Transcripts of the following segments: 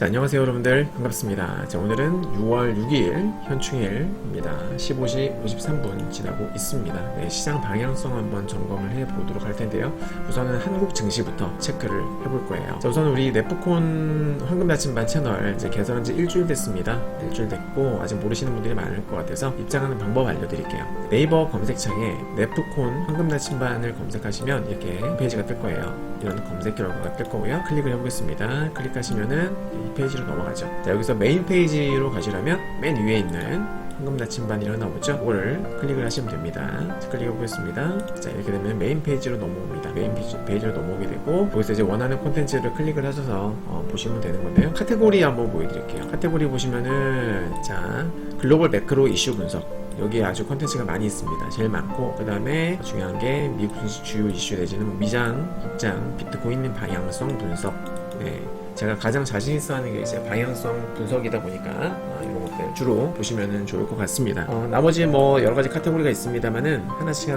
자, 안녕하세요 여러분들, 반갑습니다. 자, 오늘은 6월 6일 현충일입니다. 15시 53분 지나고 있습니다. 네, 시장 방향성 한번 점검을 해보도록 할 텐데요. 우선은 한국 증시부터 체크를 해볼 거예요. 자, 우선 우리 네프콘 황금 나침반 채널 이제 개설한 지 일주일 됐습니다. 일주일 됐고 아직 모르시는 분들이 많을 것 같아서 입장하는 방법 알려드릴게요. 네이버 검색창에 네프콘 황금 나침반을 검색하시면 이렇게 페이지가 뜰 거예요. 이런 검색 결과가 뜰 거고요. 클릭을 해보겠습니다. 클릭하시면은 이 페이지로 넘어가죠. 자, 여기서 메인 페이지로 가시려면 맨 위에 있는 황금 나침반이라고 나오죠. 이거를 클릭을 하시면 됩니다. 자, 클릭해 보겠습니다. 자, 이렇게 되면 메인 페이지로 넘어옵니다. 메인 페이지로 넘어오게 되고 여기서 이제 원하는 콘텐츠를 클릭을 하셔서 보시면 되는 건데요. 카테고리 한번 보여드릴게요. 카테고리 보시면은 자, 글로벌 매크로 이슈 분석, 여기에 아주 콘텐츠가 많이 있습니다. 제일 많고, 그 다음에 중요한 게 미국 주요 이슈 내지는 미장, 입장, 비트코인 방향성 분석. 네, 제가 가장 자신 있어 하는 게 이제 방향성 분석이다 보니까 이런 것들 주로 보시면은 좋을 것 같습니다. 나머지 뭐 여러 가지 카테고리가 있습니다만은 하나씩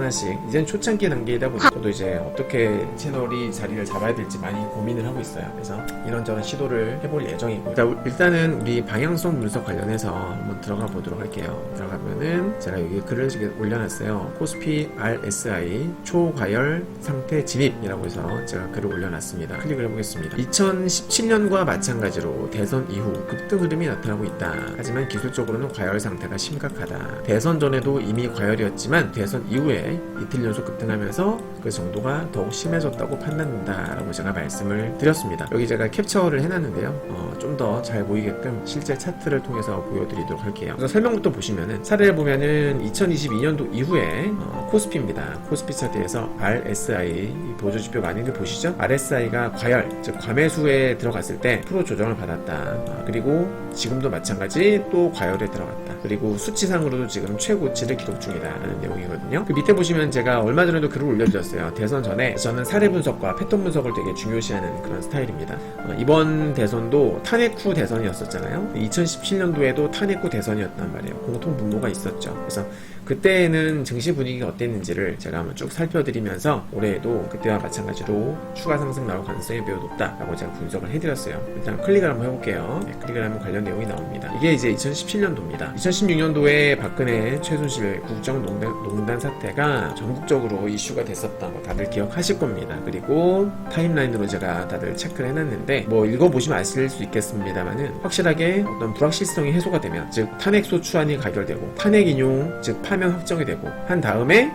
이제는 초창기 단계이다 보니 저도 이제 어떻게 채널이 자리를 잡아야 될지 많이 고민을 하고 있어요. 그래서 이런저런 시도를 해볼 예정이고, 자, 일단은 우리 방향성 분석 관련해서 한번 들어가 보도록 할게요. 들어가면은 제가 여기 글을 올려놨어요. 코스피 RSI 초과열 상태 진입이라고 해서 제가 글을 올려놨습니다. 클릭을 해보겠습니다. 2017년과 마찬가지로 대선 이후 급등 흐름이 나타나고 있다. 하지만 기술적으로는 과열 상태가 심각하다. 대선 전에도 이미 과열이었지만 대선 이후에 이틀 연속 급등하면서 그 정도가 더욱 심해졌다고 판단된다 라고 제가 말씀을 드렸습니다. 여기 제가 캡처를 해놨는데요. 좀 더 잘 보이게끔 실제 차트를 통해서 보여드리도록 할게요. 그래서 설명부터 보시면은 사례를 보면은 2022년도 이후에 코스피입니다. 코스피 차트에서 RSI 보조지표 많이들 보시죠? RSI가 과열, 즉 과매수에 들어갔을 때 프로 조정을 받았다. 그리고 지금도 마찬가지 또 과열에 들어갔다. 그리고 수치상으로도 지금 최고치를 기록 중이다 라는 내용이거든요. 그 밑에 보시면 제가 얼마 전에도 글을 올려드렸어요. 대선 전에 저는 사례 분석과 패턴 분석을 되게 중요시하는 그런 스타일입니다. 이번 대선도 탄핵 후 대선이었었잖아요. 2017년도에도 탄핵 후 대선이었단 말이에요. 공통 분모가 있었죠. 그래서 그때는 증시 분위기가 어땠는지를 제가 한번 쭉 살펴드리면서 올해에도 그때와 마찬가지로 추가 상승 나올 가능성이 매우 높다라고 제가 분석을 해드렸어요. 일단 클릭을 한번 해볼게요. 네, 클릭을 하면 관련 내용이 나옵니다. 이게 이제 2017년도입니다. 2016년도에 박근혜 최순실 국정농단 사태가 전국적으로 이슈가 됐었던 거 다들 기억하실 겁니다. 그리고 타임라인으로 제가 다들 체크를 해놨는데 뭐 읽어보시면 아실 수 있겠습니다만은 확실하게 어떤 불확실성이 해소가 되면, 즉 탄핵 소추안이 가결되고 탄핵 인용, 즉 파면 확정이 되고 한 다음에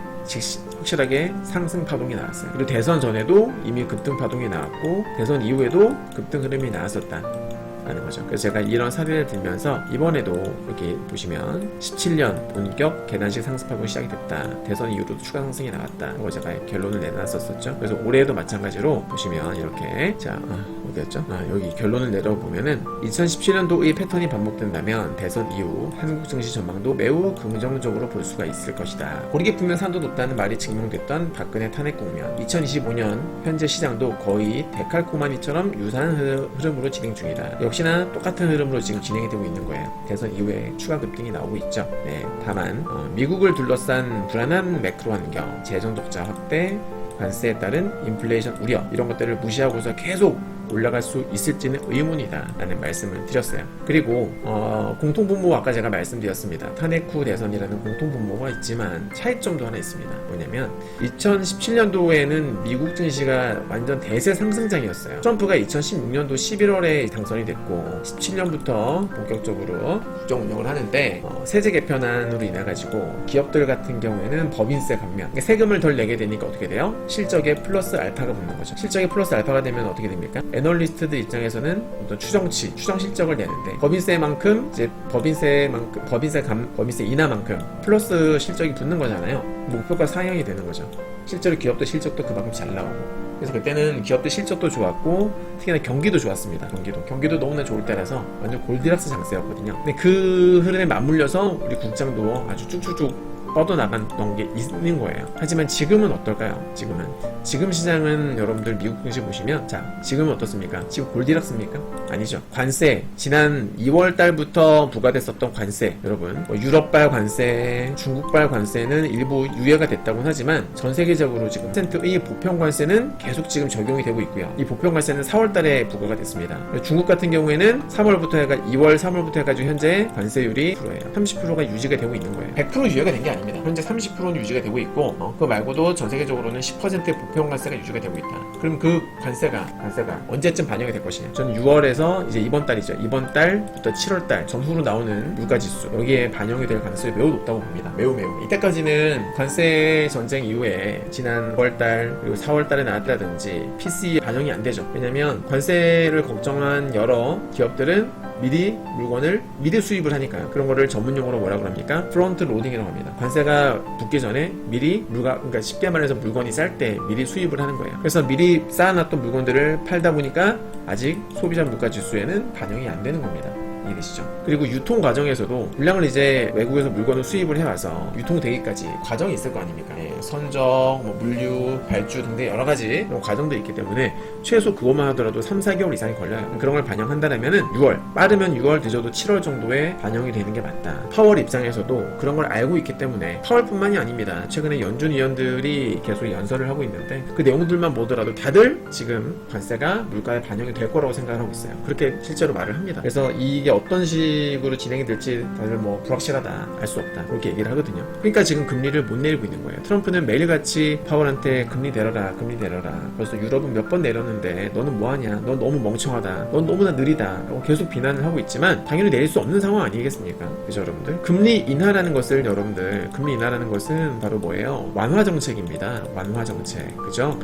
확실하게 상승 파동이 나왔어요. 그리고 대선 전에도 이미 급등 파동이 나왔고 대선 이후에도 급등 흐름이 나왔었다 라는 거죠. 그래서 제가 이런 사례를 들면서 이번에도 이렇게 보시면 17년 본격 계단식 상승파동이 시작이 됐다. 대선 이후로도 추가 상승이 나왔다. 그거 제가 결론을 내놨었죠. 그래서 올해에도 마찬가지로 보시면 이렇게 어디였죠? 여기 결론을 내려보면은 2017년도의 패턴이 반복된다면 대선 이후 한국 증시 전망도 매우 긍정적으로 볼 수가 있을 것이다. 고리기 풀면 산도 높다는 말이 증명됐던 박근혜 탄핵 국면, 2025년 현재 시장도 거의 데칼코마니처럼 유사한 흐름으로 진행 중이다. 역시나 똑같은 흐름으로 지금 진행이 되고 있는 거예요. 대선 이후에 추가 급등이 나오고 있죠. 네, 다만 미국을 둘러싼 불안한 매크로 환경, 재정 적자 확대, 관세에 따른 인플레이션 우려, 이런 것들을 무시하고서 계속 올라갈 수 있을지는 의문이다 라는 말씀을 드렸어요. 그리고 공통분모 아까 제가 말씀드렸습니다. 탄핵 후 대선이라는 공통분모가 있지만 차이점도 하나 있습니다. 뭐냐면 2017년도에는 미국 증시가 완전 대세 상승장이었어요. 트럼프가 2016년도 11월에 당선이 됐고 17년부터 본격적으로 국정 운영을 하는데 세제 개편안으로 인해 가지고 기업들 같은 경우에는 법인세 감면, 그러니까 세금을 덜 내게 되니까 어떻게 돼요? 실적에 플러스 알파가 붙는 거죠. 실적에 플러스 알파가 되면 어떻게 됩니까? 애널리스트들 입장에서는 어떤 추정 실적을 내는데 법인세만큼 이제 법인세 인하만큼 플러스 실적이 붙는 거잖아요. 목표가 상향이 되는 거죠. 실제로 기업들 실적도 그만큼 잘 나오고. 그래서 그때는 기업들 실적도 좋았고 특히나 경기도 좋았습니다. 경기도 너무나 좋을 때라서 완전 골디락스 장세였거든요. 근데 그 흐름에 맞물려서 우리 국장도 아주 쭉쭉쭉 뻗어나갔던 게 있는 거예요. 하지만 지금은 어떨까요? 지금 시장은 여러분들 미국 증시 보시면 자 지금은 어떻습니까? 지금 골디락스입니까? 아니죠. 관세 지난 2월 달부터 부과됐었던 관세 여러분 뭐 유럽발 관세 중국발 관세는 일부 유예가 됐다고는 하지만 전 세계적으로 지금 10%의 보편 관세는 계속 지금 적용이 되고 있고요. 이 보편 관세는 4월 달에 부과가 됐습니다. 중국 같은 경우에는 2월 3월부터 해가지고 현재 관세율이 10%예요. 30%가 유지가 되고 있는 거예요. 100% 유예가 된 게 아닙니다. 현재 30%는 유지가 되고 있고 그거 말고도 전 세계적으로는 10%의 보편 관세가 유지가 되고 있다. 그럼 그 관세가 언제쯤 반영이 될 것이냐? 저는 6월에서 이제 이번 달이죠. 이번 달부터 7월 달 전후로 나오는 물가지수 여기에 반영이 될 가능성이 매우 높다고 봅니다. 매우 이때까지는 관세 전쟁 이후에 지난 9월달 그리고 4월달에 나왔다든지 PCE 반영이 안 되죠. 왜냐면 관세를 걱정한 여러 기업들은 미리 물건을 미리 수입을 하니까요. 그런 거를 전문용어로 뭐라고 합니까? 프론트 로딩이라고 합니다. 관세가 붙기 전에 미리 그러니까 쉽게 말해서 물건이 쌀 때 미리 수입을 하는 거예요. 그래서 미리 쌓아놨던 물건들을 팔다 보니까 아직 소비자 물가 지수에는 반영이 안 되는 겁니다. 이해되시죠? 그리고 유통 과정에서도 물량을 이제 외국에서 물건을 수입을 해와서 유통되기까지 과정이 있을 거 아닙니까? 선적, 물류, 발주 등등 여러 가지 이런 과정들이 있기 때문에 최소 그것만 하더라도 3-4개월 이상이 걸려요. 그런 걸 반영한다면은 6월, 빠르면 6월, 늦어도 7월 정도에 반영이 되는 게 맞다. 파월 입장에서도 그런 걸 알고 있기 때문에 파월뿐만이 아닙니다. 최근에 연준 위원들이 계속 연설을 하고 있는데 그 내용들만 보더라도 다들 지금 관세가 물가에 반영이 될 거라고 생각을 하고 있어요. 그렇게 실제로 말을 합니다. 그래서 이게 어떤 식으로 진행이 될지 다들 불확실하다, 알 수 없다 그렇게 얘기를 하거든요. 그러니까 지금 금리를 못 내리고 있는 거예요. 트럼프는 매일같이 파월한테 금리 내려라 벌써 유럽은 몇 번 내렸는데 너는 뭐하냐, 넌 너무 멍청하다, 넌 너무나 느리다 라고 계속 비난을 하고 있지만 당연히 내릴 수 없는 상황 아니겠습니까? 그죠 여러분들? 금리 인하라는 것은 바로 뭐예요? 완화 정책입니다. 완화 정책. 그죠?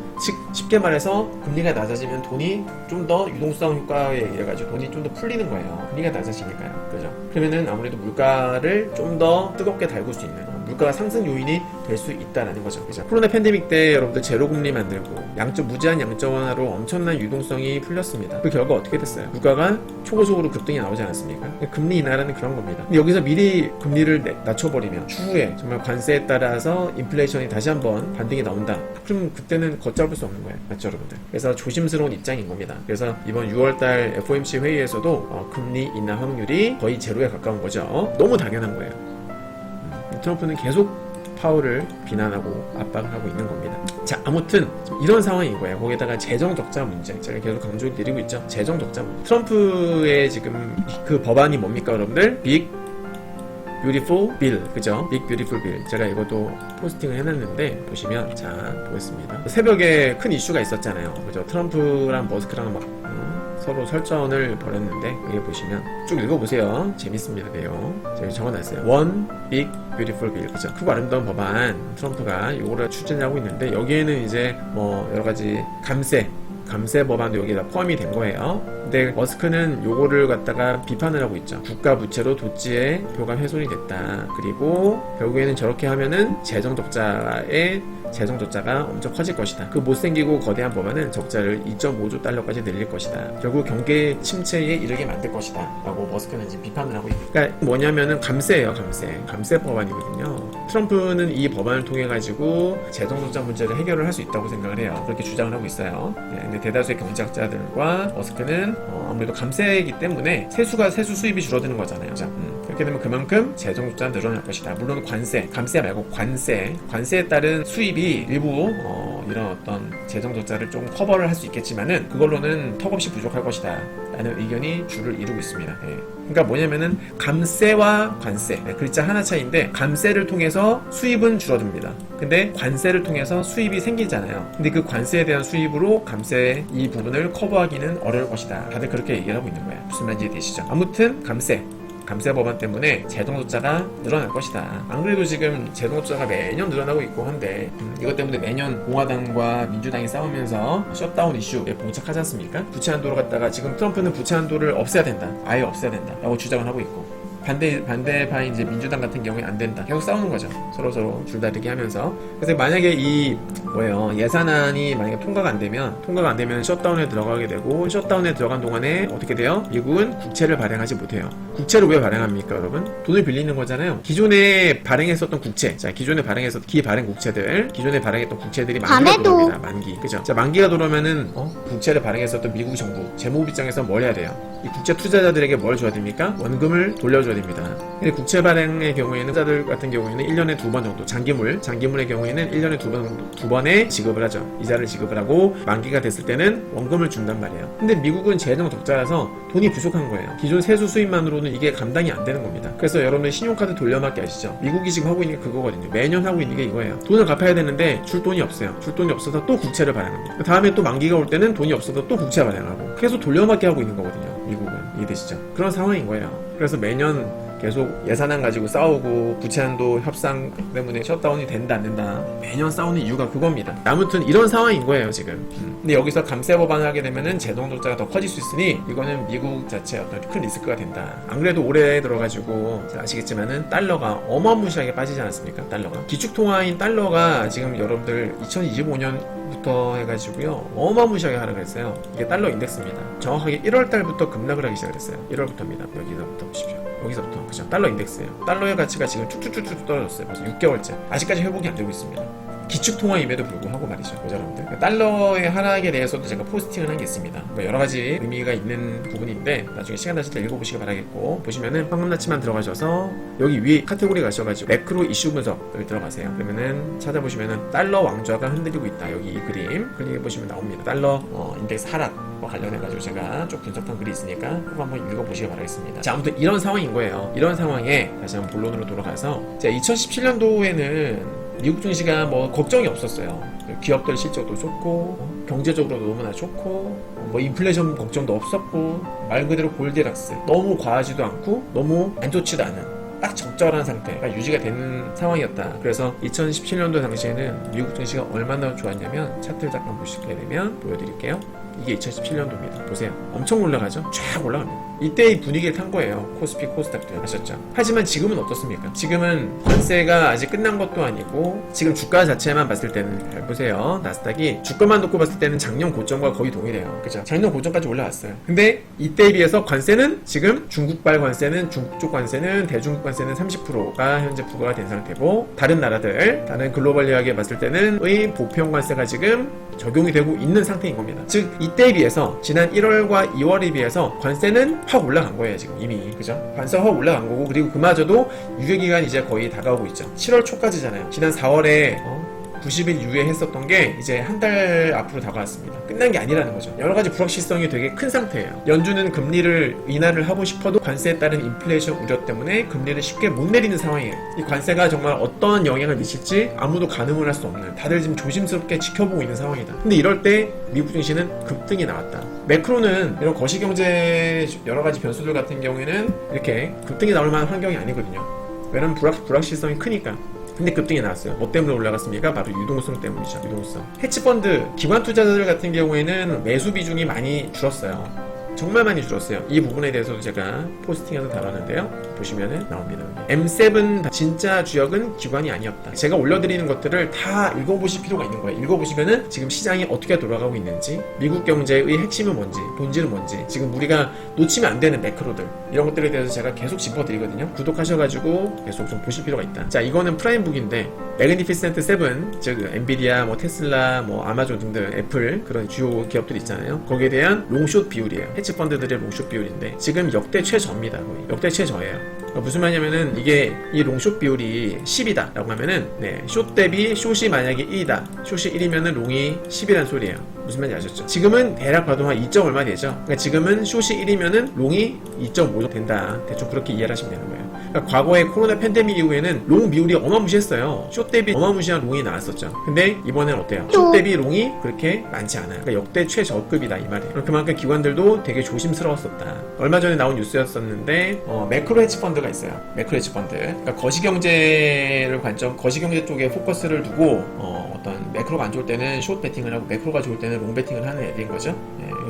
쉽게 말해서 금리가 낮아지면 돈이 좀 더 유동성 효과에 의해가지고 돈이 좀 더 풀리는 거예요. 금리가 낮아지니까요. 그죠? 그러면은 아무래도 물가를 좀 더 뜨겁게 달굴 수 있는 물가 상승 요인이 될 수 있다라는 거죠. 그죠? 코로나 팬데믹 때 여러분들 제로금리 만들고 무제한 양적 완화로 엄청난 유동성이 풀렸습니다. 그 결과 어떻게 됐어요? 물가가 초고속으로 급등이 나오지 않았습니까? 금리 인하라는 그런 겁니다. 근데 여기서 미리 금리를 낮춰버리면 추후에 정말 관세에 따라서 인플레이션이 다시 한번 반등이 나온다. 그럼 그때는 걷잡을 수 없는 거예요. 맞죠 여러분들? 그래서 조심스러운 입장인 겁니다. 그래서 이번 6월달 FOMC 회의에서도 금리 인하 확률이 거의 제로에 가까운 거죠. 너무 당연한 거예요. 트럼프는 계속 파월을 비난하고 압박을 하고 있는 겁니다. 자, 아무튼 이런 상황인 거예요. 거기다가 재정 적자 문제, 제가 계속 강조드리고 있죠. 재정 적자 문제. 트럼프의 지금 그 법안이 뭡니까 여러분들? 빅 뷰티풀 빌, 그죠? 빅 뷰티풀 빌. 제가 이것도 포스팅을 해놨는데 보시면 자 보겠습니다. 새벽에 큰 이슈가 있었잖아요. 그죠? 트럼프랑 머스크랑 막 서로 설전을 벌였는데 여기 보시면 쭉 읽어보세요. 재밌습니다. 내용 제가 적어놨어요. One Big Beautiful Bill. 그죠? 크고 아름다운 법안 트럼프가 이거를 추진하고 있는데 여기에는 이제 뭐 여러가지 감세 법안도 여기다 포함이 된 거예요. 근데 머스크는 요거를 갖다가 비판을 하고 있죠. 국가 부채로 도지의 표가 훼손이 됐다. 그리고 결국에는 저렇게 하면은 재정 적자가 엄청 커질 것이다. 그 못생기고 거대한 법안은 적자를 2.5조 달러까지 늘릴 것이다. 결국 경제 침체에 이르게 만들 것이다. 라고 머스크는 지금 비판을 하고 있습니다. 그러니까 뭐냐면은 감세 법안이거든요. 트럼프는 이 법안을 통해 가지고 재정 적자 문제를 해결을 할 수 있다고 생각을 해요. 그렇게 주장을 하고 있어요. 근데 대다수의 경제학자들과 머스크는 아무래도 감세이기 때문에 세수 수입이 줄어드는 거잖아요. 그렇게 되면 그만큼 재정 적자는 늘어날 것이다. 물론 감세 말고 관세에 따른 수입이 일부 이런 어떤 재정 적자를 좀 커버를 할 수 있겠지만은 그걸로는 턱없이 부족할 것이다 라는 의견이 주를 이루고 있습니다. 그러니까 뭐냐면은 감세와 관세 글자 하나 차이인데 감세를 통해서 수입은 줄어듭니다. 근데 관세를 통해서 수입이 생기잖아요. 근데 그 관세에 대한 수입으로 감세 이 부분을 커버하기는 어려울 것이다. 다들 그렇게 얘기를 하고 있는 거예요. 무슨 말인지 되시죠? 아무튼 감세 법안 때문에 재정 적자가 늘어날 것이다. 안 그래도 지금 재정 적자가 매년 늘어나고 있고 한데 이것 때문에 매년 공화당과 민주당이 싸우면서 셧다운 이슈에 봉착하지 않습니까? 부채 한도를 갖다가 지금 트럼프는 부채 한도를 없애야 된다. 아예 없애야 된다. 라고 주장을 하고 있고 반대파인 이제 민주당 같은 경우에 안 된다. 계속 싸우는 거죠. 서로 줄다리기 하면서. 그래서 만약에 이 예산안이 만약에 통과가 안 되면 셧다운에 들어가게 되고, 셧다운에 들어간 동안에 어떻게 돼요? 미국은 국채를 발행하지 못해요. 국채를 왜 발행합니까, 여러분? 돈을 빌리는 거잖아요. 기존에 발행했었던 국채, 자, 기존에 발행했었던 기발행 국채들, 기존에 발행했던 국채들이 만기가 돌아옵니다. 만기. 그죠? 자, 만기가 돌아오면은, 국채를 발행했었던 미국 정부, 재무부 입장에서 뭘 해야 돼요? 이 국채 투자자들에게 뭘 줘야 됩니까? 원금을 돌려줘야 됩니다. 근데 국채 발행의 경우에는, 투자자들 같은 경우에는 1년에 2번 정도, 장기물의 경우에는 1년에 2번의 지급을 하죠. 이자를 지급을 하고, 만기가 됐을 때는 원금을 준단 말이에요. 근데 미국은 재정 적자라서 돈이 부족한 거예요. 기존 세수 수입만으로는 이게 감당이 안 되는 겁니다. 그래서 여러분 신용카드 돌려막기 아시죠? 미국이 지금 하고 있는 게 그거거든요. 매년 하고 있는 게 이거예요. 돈을 갚아야 되는데 줄 돈이 없어요. 줄 돈이 없어서 또 국채를 발행합니다. 다음에 또 만기가 올 때는 돈이 없어서 또 국채 발행하고, 계속 돌려막기 하고 있는 거거든요. 미국은. 이해되시죠? 그런 상황인 거예요. 그래서 매년 계속 예산안 가지고 싸우고, 부채한도 협상 때문에 셧다운이 된다 안 된다 매년 싸우는 이유가 그겁니다. 아무튼 이런 상황인 거예요 지금. 근데 여기서 감세 법안을 하게 되면은 재정 적자가 더 커질 수 있으니 이거는 미국 자체 어떤 큰 리스크가 된다. 안 그래도 올해 들어가지고 아시겠지만은 달러가 어마무시하게 빠지지 않았습니까? 달러가 기축통화인 달러가 지금 여러분들 2025년부터 해가지고요 어마무시하게 하락했어요. 이게 달러 인덱스입니다. 정확하게 1월달부터 급락을 하기 시작했어요. 1월부터입니다. 여기서부터 보십시오. 여기서부터 그죠? 달러 인덱스예요. 달러의 가치가 지금 쭉쭉쭉쭉 떨어졌어요. 벌써 6개월째. 아직까지 회복이 안 되고 있습니다. 기축통화임에도 불구하고 말이죠, 여러분들. 달러의 하락에 대해서도 제가 포스팅을 한 게 있습니다. 여러 가지 의미가 있는 부분인데 나중에 시간 나실 때 읽어보시기 바라겠고, 보시면은 황금나치만 들어가셔서 여기 위에 카테고리 가셔가지고 매크로 이슈 분석 여기 들어가세요. 그러면은 찾아보시면은 달러 왕좌가 흔들리고 있다. 여기 이 그림 클릭해보시면 나옵니다. 달러 인덱스 하락과 관련해가지고 제가 쭉 분석한 글이 있으니까 꼭 한번 읽어보시기 바라겠습니다. 자, 아무튼 이런 상황인 거예요. 이런 상황에 다시 한번 본론으로 돌아가서, 자, 2017년도에는 미국 증시가 뭐 걱정이 없었어요. 기업들 실적도 좋고, 경제적으로도 너무나 좋고, 뭐 인플레이션 걱정도 없었고, 말 그대로 골디락스. 너무 과하지도 않고 너무 안 좋지도 않은 딱 적절한 상태가 유지가 되는 상황이었다. 그래서 2017년도 당시에는 미국 증시가 얼마나 좋았냐면, 차트를 잠깐 보시게 되면 보여드릴게요. 이게 2017년도입니다. 보세요. 엄청 올라가죠? 쫙 올라갑니다. 이때의 분위기를 탄 거예요. 코스피, 코스닥들 하셨죠. 하지만 지금은 어떻습니까? 지금은 관세가 아직 끝난 것도 아니고, 지금 주가 자체만 봤을 때는, 잘 보세요. 나스닥이 주가만 놓고 봤을 때는 작년 고점과 거의 동일해요. 그죠? 작년 고점까지 올라왔어요. 근데 이때에 비해서 관세는 지금 중국발 관세는, 중국 쪽 관세는, 대중국 관세는 30%가 현재 부과가 된 상태고, 다른 나라들, 다른 글로벌리하게 봤을 때는 의 보편 관세가 지금 적용이 되고 있는 상태인 겁니다. 즉 이때에 비해서 지난 1월과 2월에 비해서 관세는 확 올라간 거예요. 지금 이미. 그죠? 관세가 확 올라간 거고, 그리고 그마저도 유예기간이 이제 거의 다가오고 있죠. 7월 초까지잖아요. 지난 4월에 90일 유예했었던 게 이제 한 달 앞으로 다가왔습니다. 끝난 게 아니라는 거죠. 여러 가지 불확실성이 되게 큰 상태예요. 연준은 금리를 인하를 하고 싶어도 관세에 따른 인플레이션 우려 때문에 금리를 쉽게 못 내리는 상황이에요. 이 관세가 정말 어떤 영향을 미칠지 아무도 가늠을 할 수 없는, 다들 지금 조심스럽게 지켜보고 있는 상황이다. 근데 이럴 때 미국 증시는 급등이 나왔다. 매크로는 이런 거시경제 여러 가지 변수들 같은 경우에는 이렇게 급등이 나올 만한 환경이 아니거든요. 왜냐면 불확실성이 크니까. 근데 급등이 나왔어요. 뭐 때문에 올라갔습니까? 바로 유동성 때문이죠. 유동성. 헤지펀드, 기관 투자자들 같은 경우에는 매수 비중이 많이 줄었어요. 정말 많이 줄었어요. 이 부분에 대해서도 제가 포스팅에서 다뤘는데요. 보시면은 나옵니다. M7 진짜 주역은 기관이 아니었다. 제가 올려드리는 것들을 다 읽어보실 필요가 있는 거예요. 읽어보시면은 지금 시장이 어떻게 돌아가고 있는지, 미국 경제의 핵심은 뭔지, 본질은 뭔지, 지금 우리가 놓치면 안 되는 매크로들, 이런 것들에 대해서 제가 계속 짚어드리거든요. 구독하셔가지고 계속 좀 보실 필요가 있다. 자, 이거는 프라임북인데 매그니피센트 7, 즉 엔비디아, 뭐 테슬라, 뭐 아마존 등등 애플 그런 주요 기업들 있잖아요. 거기에 대한 롱숏 비율이에요. 헤지펀드들의 롱숏 비율인데 지금 역대 최저입니다. 거의 역대 최저예요. 무슨 말이냐면은 이게 이 롱숏 비율이 10이다 라고 하면은 숏 대비 숏이 만약에 1이다, 숏이 1이면은 롱이 10이란 소리예요. 무슨 말인지 아셨죠? 지금은 대략 봐도 한 2점 얼마 되죠? 그러니까 지금은 숏이 1이면은 롱이 2.5 된다. 대충 그렇게 이해를 하시면 되는 거예요. 그러니까 과거에 코로나 팬데믹 이후에는 롱 비율이 어마무시했어요. 숏 대비 어마무시한 롱이 나왔었죠. 근데 이번엔 어때요? 숏 대비 롱이 그렇게 많지 않아요. 그러니까 역대 최저급이다 이 말이에요. 그만큼 기관들도 되게 조심스러웠었다. 얼마 전에 나온 뉴스였었는데 매크로 헤지펀드가 있어요. 매크로 헤지펀드. 그러니까 거시경제를 거시경제 쪽에 포커스를 두고 어떤 매크로가 안 좋을 때는 숏 베팅을 하고 매크로가 좋을 때는 롱 베팅을 하는 애들인 거죠.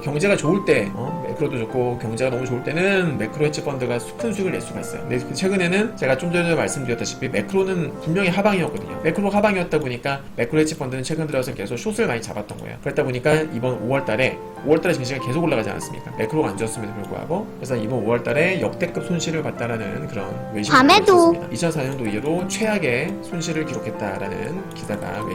경제가 좋을 때 매크로도 좋고 경제가 너무 좋을 때는 매크로 헤지 펀드가 큰 수익을 낼 수가 있어요. 근데 최근에는 제가 좀 전에 말씀드렸다시피 매크로는 분명히 하방이었거든요. 매크로 하방이었다 보니까 매크로 헤지 펀드는 최근 들어서 계속 숏을 많이 잡았던 거예요. 그랬다 보니까 이번 5월달에 증시가 계속 올라가지 않았습니까? 매크로가 안 좋았음에도 불구하고. 그래서 이번 5월달에 역대급 손실을 봤다라는 그런 외신이 있었습니다. 2004년도 이후로 최악의 손실을 기록했다라는 기사가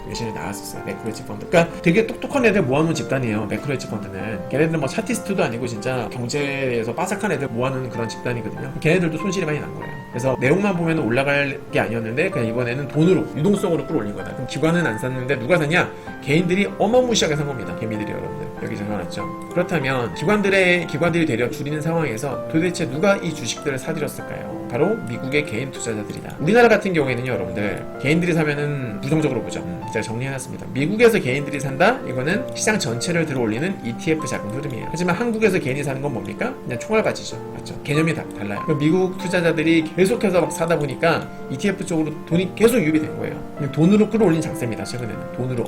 외신에 나왔었어요. 매크로 헤지 펀드. 그러니까 되게 똑똑한 애들 모아놓은 집단이에요. 매크로 헤지 펀드는. 걔네들은 뭐 차티스트도 아니고 진짜 경제에 대해서 빠삭한 애들 모아놓은 그런 집단이거든요. 걔네들도 손실이 많이 난 거예요. 그래서 내용만 보면 올라갈 게 아니었는데 그냥 이번에는 돈으로 유동성으로 끌어올린 거다. 그럼 기관은 안 샀는데 누가 샀냐? 개인들이 어마무시하게 산 겁니다. 개미들이 여러분들. 여기 적어놨죠. 그렇다면 기관들이 되려 줄이는 상황에서 도대체 누가 이 주식들을 사들였을까요? 바로 미국의 개인 투자자들이다. 우리나라 같은 경우에는요, 여러분들 개인들이 사면은 부정적으로 보죠. 제가 정리해놨습니다. 미국에서 개인들이 산다? 이거는 시장 전체를 들어올리는 ETF 자금 흐름이에요. 하지만 한국에서 개인이 사는 건 뭡니까? 그냥 총알바지죠. 맞죠? 개념이 달라요. 미국 투자자들이 계속해서 막 사다 보니까 ETF 쪽으로 돈이 계속 유입이 된 거예요. 돈으로 끌어올린 장세입니다. 최근에는 돈으로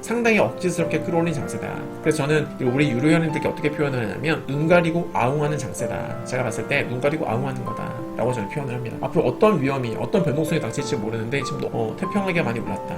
상당히 억지스럽게 끌어올린 장세다. 그래서 저는 우리 유료연인들께 어떻게 표현을 하냐면 눈 가리고 아웅하는 장세다. 제가 봤을 때 눈 가리고 아웅하는 거다 라고 저는 표현을 합니다. 앞으로 어떤 위험이, 어떤 변동성이 닥칠지 모르는데 지금 태평하게 많이 올랐다.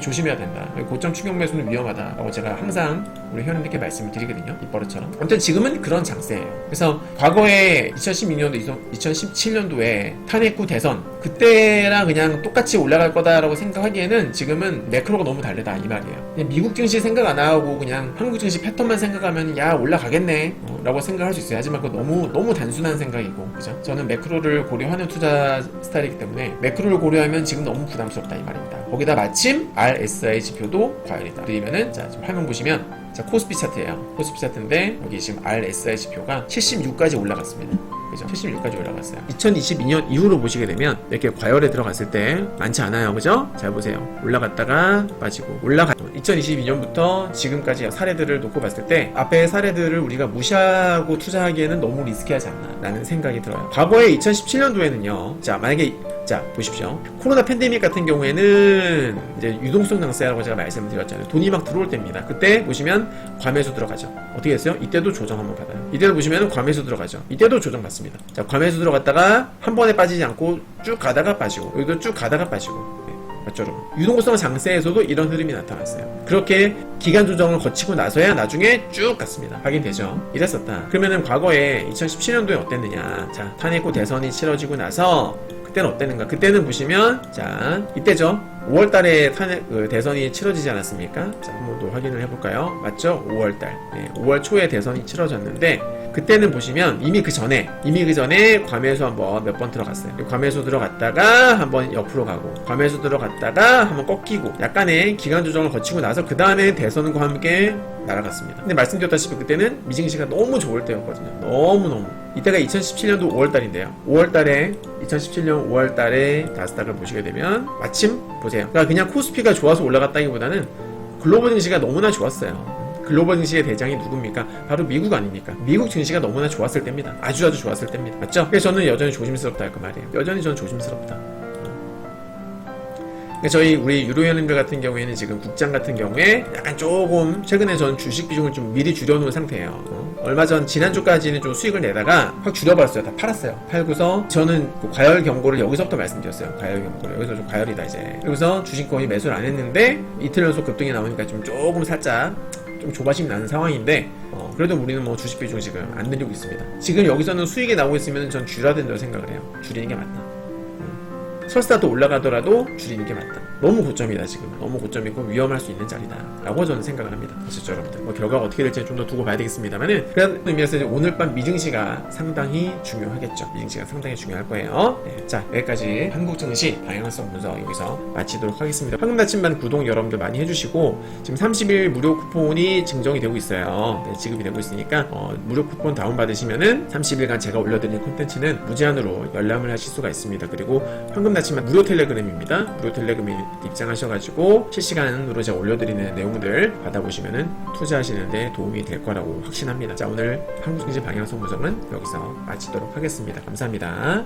조심해야 된다. 고점 추격 매수는 위험하다라고 제가 항상 우리 회원님들께 말씀을 드리거든요. 입버릇처럼. 아무튼 지금은 그런 장세예요. 그래서 과거에 2012년도, 2017년도에 탄핵 후 대선 그때랑 그냥 똑같이 올라갈 거다라고 생각하기에는 지금은 매크로가 너무 다르다 이 말이에요. 그냥 미국 증시 생각 안 하고 그냥 한국 증시 패턴만 생각하면 야 올라가겠네 라고 생각할 수 있어요. 하지만 그거 너무 단순한 생각이고, 그죠? 저는 매크로를 고려하는 투자 스타일이기 때문에 매크로를 고려하면 지금 너무 부담스럽다 이 말입니다. 거기다 마침 RSI 지표도 과열이다. 그러면은 자 지금 화면 보시면 자 코스피 차트예요. 코스피 차트인데 여기 지금 RSI 지표가 76까지 올라갔습니다. 그죠? 76까지 올라갔어요. 2022년 이후로 보시게 되면 이렇게 과열에 들어갔을 때 많지 않아요. 그죠? 잘 보세요. 올라갔다가 빠지고 2022년부터 지금까지 사례들을 놓고 봤을 때 앞에 사례들을 우리가 무시하고 투자하기에는 너무 리스키하지 않나 라는 생각이 들어요. 과거에 2017년도에는요. 자 만약에 자 보십시오. 코로나 팬데믹 같은 경우에는 이제 유동성 장세라고 제가 말씀을 드렸잖아요. 돈이 막 들어올 때입니다. 그때 보시면 과매수 들어가죠. 어떻게 했어요? 이때도 조정 한번 받아요. 이때도 보시면 과매수 들어가죠. 이때도 조정 받습니다. 자 과매수 들어갔다가 한 번에 빠지지 않고 쭉 가다가 빠지고 여기도 쭉 가다가 빠지고 맞죠 여러분? 유동성 장세에서도 이런 흐름이 나타났어요. 그렇게 기간 조정을 거치고 나서야 나중에 쭉 갔습니다. 확인되죠? 이랬었다. 그러면은 과거에 2017년도에 어땠느냐? 자 탄핵 후 대선이 치러지고 나서 그때는 어땠는가? 그때는 보시면 자 이때죠. 5월달에 대선이 치러지지 않았습니까? 자 한번 더 확인을 해볼까요? 맞죠? 5월달. 네, 5월 초에 대선이 치러졌는데 그때는 보시면 이미 그 전에 과매수 한번 몇 번 들어갔어요. 과매수 들어갔다가 한번 옆으로 가고 과매수 들어갔다가 한번 꺾이고 약간의 기간 조정을 거치고 나서 그 다음에 대선과 함께 날아갔습니다. 근데 말씀드렸다시피 그때는 미증시가 너무 좋을 때였거든요. 너무너무. 이때가 2017년도 5월달인데요. 2017년 5월달에 나스닥을 보시게 되면 마침 보세요. 그러니까 그냥 코스피가 좋아서 올라갔다기보다는 글로벌 증시가 너무나 좋았어요. 글로벌 증시의 대장이 누굽니까? 바로 미국 아닙니까? 미국 증시가 너무나 좋았을 때입니다. 아주 좋았을 때입니다. 맞죠? 그래서 저는 여전히 조심스럽다 할 그 말이에요. 여전히 저는 조심스럽다. 저희 우리 유료연인들 같은 경우에는 지금 국장 같은 경우에 약간 조금 최근에 전 주식 비중을 좀 미리 줄여놓은 상태예요. 얼마 전 지난주까지는 좀 수익을 내다가 확 줄여버렸어요. 다 팔았어요. 팔고서 저는 그 과열 경고를 여기서부터 말씀드렸어요. 과열 경고를 여기서 좀 과열이다 이제. 그래서 주식 거의 매수를 안 했는데 이틀 연속 급등이 나오니까 좀 조금 살짝 좀 조바심이 나는 상황인데 그래도 우리는 뭐 주식 비중 지금 안 늘리고 있습니다. 지금 여기서는 수익이 나오고 있으면 전 줄여야 된다고 생각을 해요. 줄이는 게 맞다. 설사 또 올라가더라도 줄이는 게 맞다. 너무 고점이다 지금. 너무 고점이고 위험할 수 있는 자리다 라고 저는 생각을 합니다. 아시죠 여러분들? 결과가 어떻게 될지는 좀 더 두고 봐야 되겠습니다만은 그런 의미에서 이제 오늘 밤 미증시가 상당히 중요하겠죠. 미증시가 상당히 중요할 거예요. 네, 자 여기까지 한국증시 방향성 분석 여기서 마치도록 하겠습니다. 황금 나침반 구독 여러분들 많이 해주시고 지금 30일 무료 쿠폰이 증정이 되고 있어요. 네, 지급이 되고 있으니까 무료 쿠폰 다운받으시면은 30일간 제가 올려드리는 콘텐츠는 무제한으로 열람을 하실 수가 있습니다. 그리고 황금 나침반 무료 텔레그램입니다. 무료 텔레그램에 입장하셔가지고 실시간으로 제가 올려드리는 내용들 받아보시면은 투자하시는데 도움이 될 거라고 확신합니다. 자 오늘 한국증시 방향성 분석은 여기서 마치도록 하겠습니다. 감사합니다.